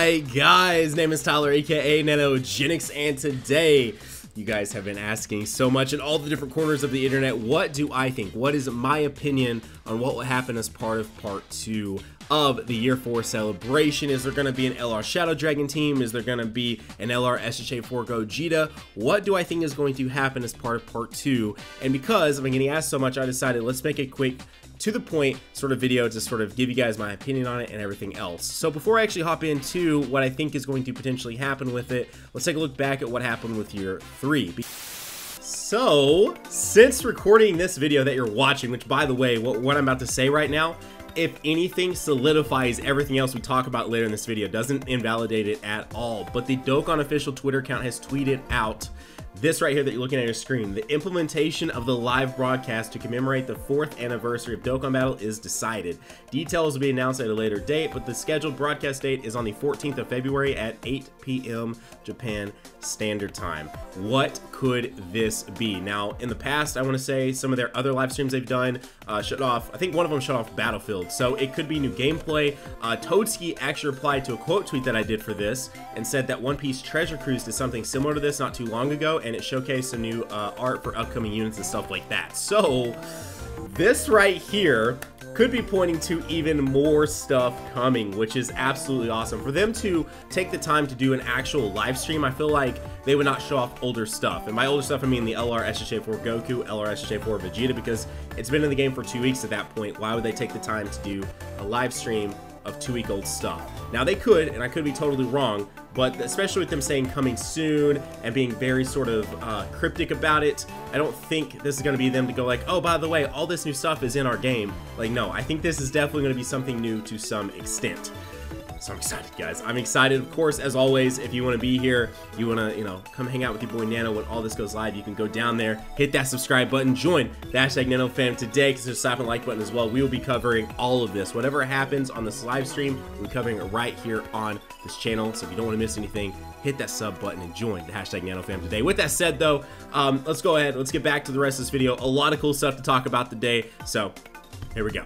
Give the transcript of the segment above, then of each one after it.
Hi guys, name is Tyler aka Nanogenix, and today you guys have been asking so much in all the different corners of the internet, what do I think? What is my opinion on what will happen as part of part 2 of the year 4 celebration? Is there going to be an LR Shadow Dragon team? Is there going to be an LR SHA4 Gogeta? What do I think is going to happen as part of part 2? And because I've been getting asked so much, I decided let's make a quick to the point sort of video to sort of give you guys my opinion on it and everything else. So before I actually hop into what I think is going to potentially happen with it, let's take a look back at what happened with year 3. So since recording this video that you're watching, which by the way, what I'm about to say right now, if anything, solidifies everything else we talk about later in this video, doesn't invalidate it at all. But the Dokkan official Twitter account has tweeted out this right here that you're looking at your screen. The implementation of the live broadcast to commemorate the 4th anniversary of Dokkan Battle is decided. Details will be announced at a later date, but the scheduled broadcast date is on the 14th of February at 8 p.m. Japan Standard Time. What could this be? Now, in the past, I want to say some of their other live streams they've done shut off, I think one of them shut off Battlefield, so it could be new gameplay. Toadski actually replied to a quote tweet that I did for this and said that One Piece Treasure Cruise did something similar to this not too long ago, and it showcased some new art for upcoming units and stuff like that. So this right here could be pointing to even more stuff coming, which is absolutely awesome. For them to take the time to do an actual live stream, I feel like they would not show off older stuff. And by older stuff, I mean the LR SHA4 Goku, LR SHA4 Vegeta, because it's been in the game for 2 weeks at that point. Why would they take the time to do a live stream of 2-week-old stuff? Now they could, and I could be totally wrong, but especially with them saying coming soon and being very sort of cryptic about it, I don't think this is going to be them to go like, oh, by the way, all this new stuff is in our game. Like, no, I think this is definitely going to be something new to some extent. So I'm excited, guys. I'm excited. Of course, as always, if you want to be here, you want to, come hang out with your boy Nano when all this goes live, you can go down there, hit that subscribe button, join the #NanoFam today, because there's a slap and like button as well. We will be covering all of this. Whatever happens on this live stream, we'll be covering it right here on this channel. So if you don't want to miss anything, hit that sub button and join the #NanoFam today. With that said, though, let's go ahead. Let's get back to the rest of this video. A lot of cool stuff to talk about today. So here we go.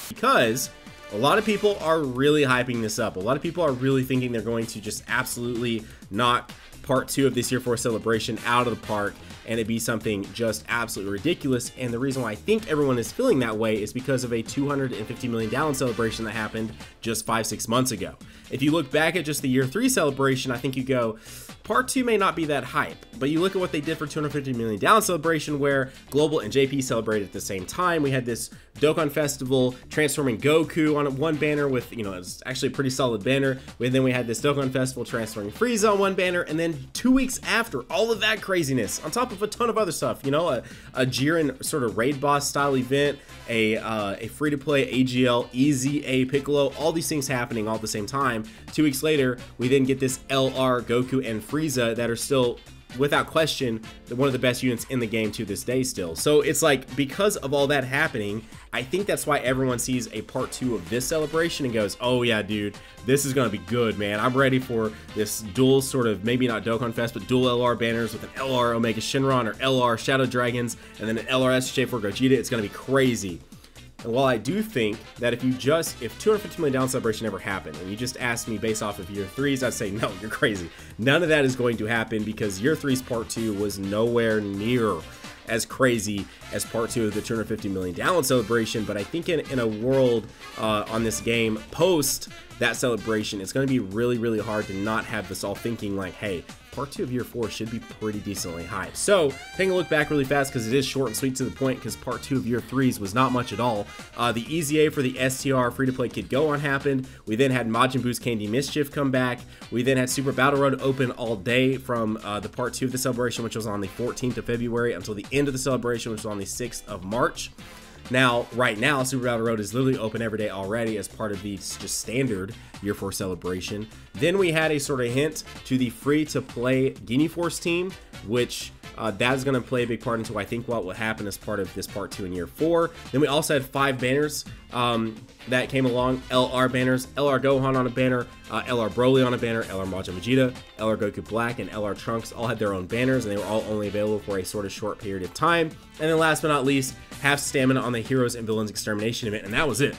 Because a lot of people are really hyping this up. A lot of people are really thinking they're going to just absolutely knock part 2 of this year 4 celebration out of the park and it be something just absolutely ridiculous. And the reason why I think everyone is feeling that way is because of a 250 million download celebration that happened just 5-6 months ago. If you look back at just the year 3 celebration, I think you go, part 2 may not be that hype, but you look at what they did for 250 million download celebration, where Global and JP celebrated at the same time. We had this Dokkan Festival transforming Goku on one banner with, it's actually a pretty solid banner. Then we had this Dokkan Festival transferring Frieza on one banner, and then 2 weeks after all of that craziness, on top of a ton of other stuff, a Jiren sort of raid boss style event, a free-to-play AGL, Easy A Piccolo, all these things happening all at the same time. 2 weeks later, we then get this LR Goku and Frieza that are still, without question, one of the best units in the game to this day still. So it's like, because of all that happening, I think that's why everyone sees a part 2 of this celebration and goes, oh yeah, dude, this is gonna be good, man. I'm ready for this dual sort of, maybe not Dokkan Fest, but dual LR banners with an LR Omega Shenron or LR Shadow Dragons and then an LR SHA4 Gogeta. It's gonna be crazy. And while I do think that if 250 million down celebration never happened, and you just asked me based off of year 3's, I'd say, no, you're crazy. None of that is going to happen, because year 3's part 2 was nowhere near as crazy as part 2 of the 250 million download celebration. But I think in a world on this game post that celebration, it's going to be really, really hard to not have this all thinking like, hey, part 2 of year 4 should be pretty decently hyped. So taking a look back really fast, because it is short and sweet to the point, because part 2 of year 3's was not much at all. The Easy A for the STR free-to-play Kid Go On happened. We then had Majin Buu's Candy Mischief come back. We then had Super Battle Road open all day from the part 2 of the celebration, which was on the 14th of February, until the end of the celebration, which was on the 6th of March. Now, right now, Super Battle Road is literally open every day already as part of the just standard year 4 celebration. Then we had a sort of hint to the free-to-play Guinea Force team, which that is going to play a big part into, I think, what will happen as part of this part 2 in year 4. Then we also had 5 banners that came along. LR banners, LR Gohan on a banner, LR Broly on a banner, LR Majin Vegeta, LR Goku Black, and LR Trunks all had their own banners, and they were all only available for a sort of short period of time. And then last but not least, half stamina on the Heroes and Villains Extermination event, and that was it.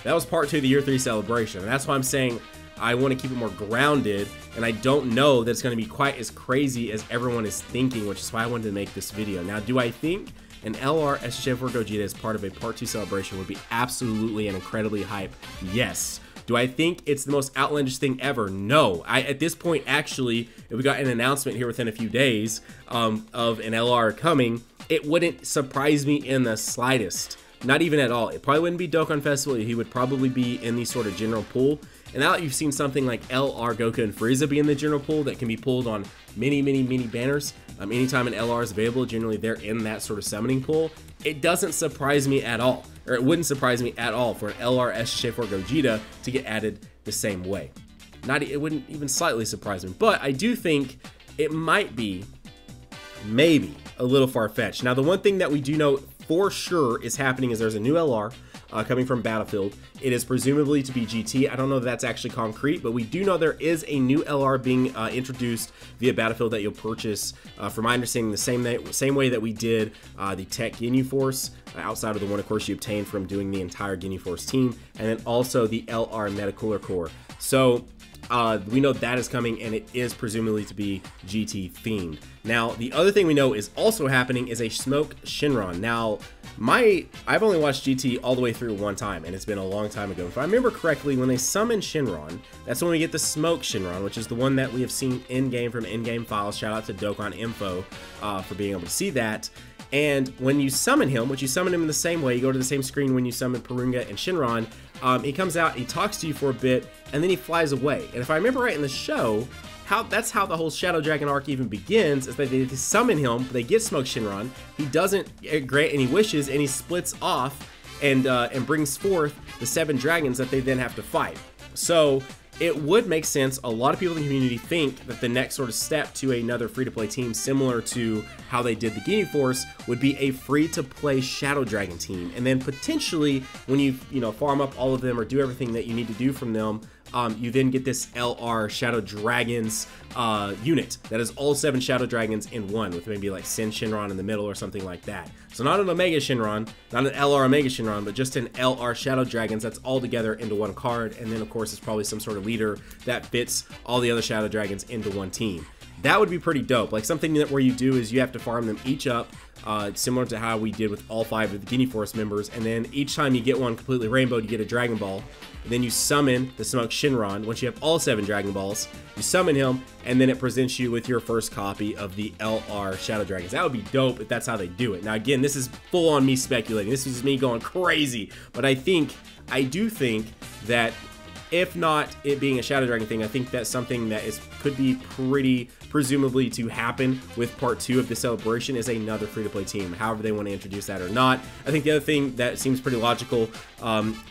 That was part 2 of the year 3 celebration, and that's why I'm saying I want to keep it more grounded, and I don't know that it's going to be quite as crazy as everyone is thinking, which is why I wanted to make this video. Now, do I think an LR SSJ4 Gogeta as part of a Part 2 celebration would be absolutely and incredibly hype? Yes. Do I think it's the most outlandish thing ever? No. At this point, actually, if we got an announcement here within a few days of an LR coming, it wouldn't surprise me in the slightest. Not even at all. It probably wouldn't be Dokkan Festival. He would probably be in the sort of general pool. And now that you've seen something like LR Goku and Frieza be in the general pool that can be pulled on many banners, anytime an LR is available, generally they're in that sort of summoning pool. It doesn't surprise me at all, or it wouldn't surprise me at all for an LR SSJ4 Gogeta to get added the same way. It wouldn't even slightly surprise me, but I do think it might be maybe a little far-fetched. Now, the one thing that we do know for sure is happening is there's a new LR coming from Battlefield. It is presumably to be GT. I don't know if that's actually concrete, but we do know there is a new LR being introduced via Battlefield that you'll purchase, from my understanding, the same way that we did the Tech Ginyu Force, outside of the one, of course, you obtained from doing the entire Ginyu Force team, and then also the LR Metacooler Core. So we know that is coming, and it is presumably to be GT themed. Now, the other thing we know is also happening is a Smoke Shinron. Now, I've only watched GT all the way through one time, and it's been a long time ago. If I remember correctly, when they summon Shinron, that's when we get the Smoke Shinron, which is the one that we have seen in-game from in-game files. Shout out to Dokkan Info for being able to see that. And when you summon him, which you summon him in the same way, you go to the same screen when you summon Purunga and Shinron, he comes out, he talks to you for a bit, and then he flies away. And if I remember right in the show, that's how the whole Shadow Dragon arc even begins, is that they summon him, they get Smoke Shinron, he doesn't grant any wishes, and he splits off and brings forth the 7 dragons that they then have to fight. So it would make sense. A lot of people in the community think that the next sort of step to another free-to-play team, similar to how they did the Ginyu Force, would be a free-to-play Shadow Dragon team. And then potentially, when you farm up all of them or do everything that you need to do from them, you then get this LR Shadow Dragons unit that is all 7 Shadow Dragons in one, with maybe like Sin Shinron in the middle or something like that. So not an Omega Shinron, not an LR Omega Shinron, but just an LR Shadow Dragons that's all together into one card. And then of course it's probably some sort of leader that fits all the other Shadow Dragons into one team. That would be pretty dope. Like something that where you do is you have to farm them each up, similar to how we did with all 5 of the Ginyu Force members, and then each time you get one completely rainbowed, you get a Dragon Ball. And then you summon the Smoke Shinron. Once you have all 7 Dragon Balls, you summon him, and then it presents you with your first copy of the LR Shadow Dragons. That would be dope if that's how they do it. Now again, this is full on me speculating. This is me going crazy, but I do think that if not it being a Shadow Dragon thing, I think that's something that could be pretty presumably to happen with Part 2 of the celebration, is another free-to-play team, however they want to introduce that or not. I think the other thing that seems pretty logical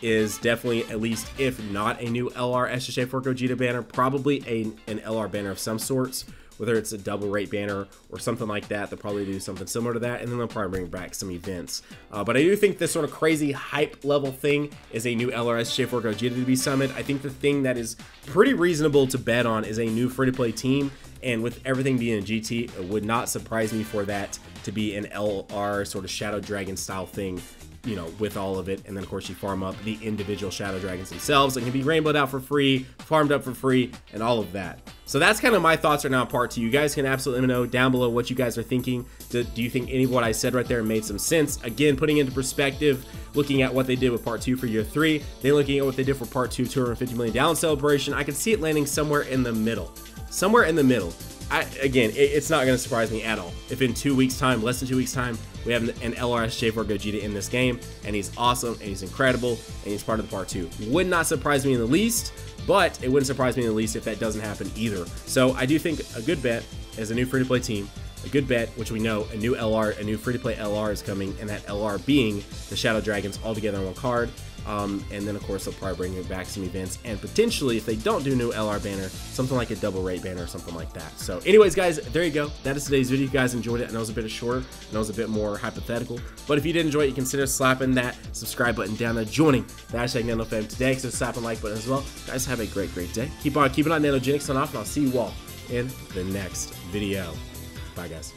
is definitely, at least if not a new LR SSJ4 Gogeta banner, probably an LR banner of some sorts, whether it's a double rate banner or something like that. They'll probably do something similar to that, and then they'll probably bring back some events. But I do think this sort of crazy hype level thing is a new LR SSJ4 Gogeta to be summoned. I think the thing that is pretty reasonable to bet on is a new free-to-play team, and with everything being a GT, it would not surprise me for that to be an LR sort of Shadow Dragon style thing, with all of it. And then of course you farm up the individual Shadow Dragons themselves. It can be rainbowed out for free, farmed up for free, and all of that. So that's kind of my thoughts right now on Part 2. You guys can absolutely let me know down below what you guys are thinking. Do you think any of what I said right there made some sense? Again, putting into perspective, looking at what they did with Part 2 for Year 3, then looking at what they did for Part 2 250 million down celebration, I could see it landing somewhere in the middle. Somewhere in the middle. Again, it's not going to surprise me at all if in 2 weeks time, less than 2 weeks time, we have an LR SSJ4 Gogeta in this game, and he's awesome, and he's incredible, and he's part of the Part 2. Would not surprise me in the least, but it wouldn't surprise me in the least if that doesn't happen either. So I do think a good bet is a new free-to-play team, a good bet, which we know a new LR, a new free-to-play LR is coming, and that LR being the Shadow Dragons all together on one card. And then of course they'll probably bring back some events, and potentially if they don't do a new LR banner, something like a double rate banner or something like that. So anyways guys, there you go. That is today's video. If you guys enjoyed it, I know it was a bit shorter, I know it was a bit more hypothetical, but if you did enjoy it, you consider slapping that subscribe button down there, joining the hashtag NanoFam today, so slap a like button as well. Guys, have a great day. Keep on keeping on Nanogenix on off, and I'll see you all in the next video. Bye guys.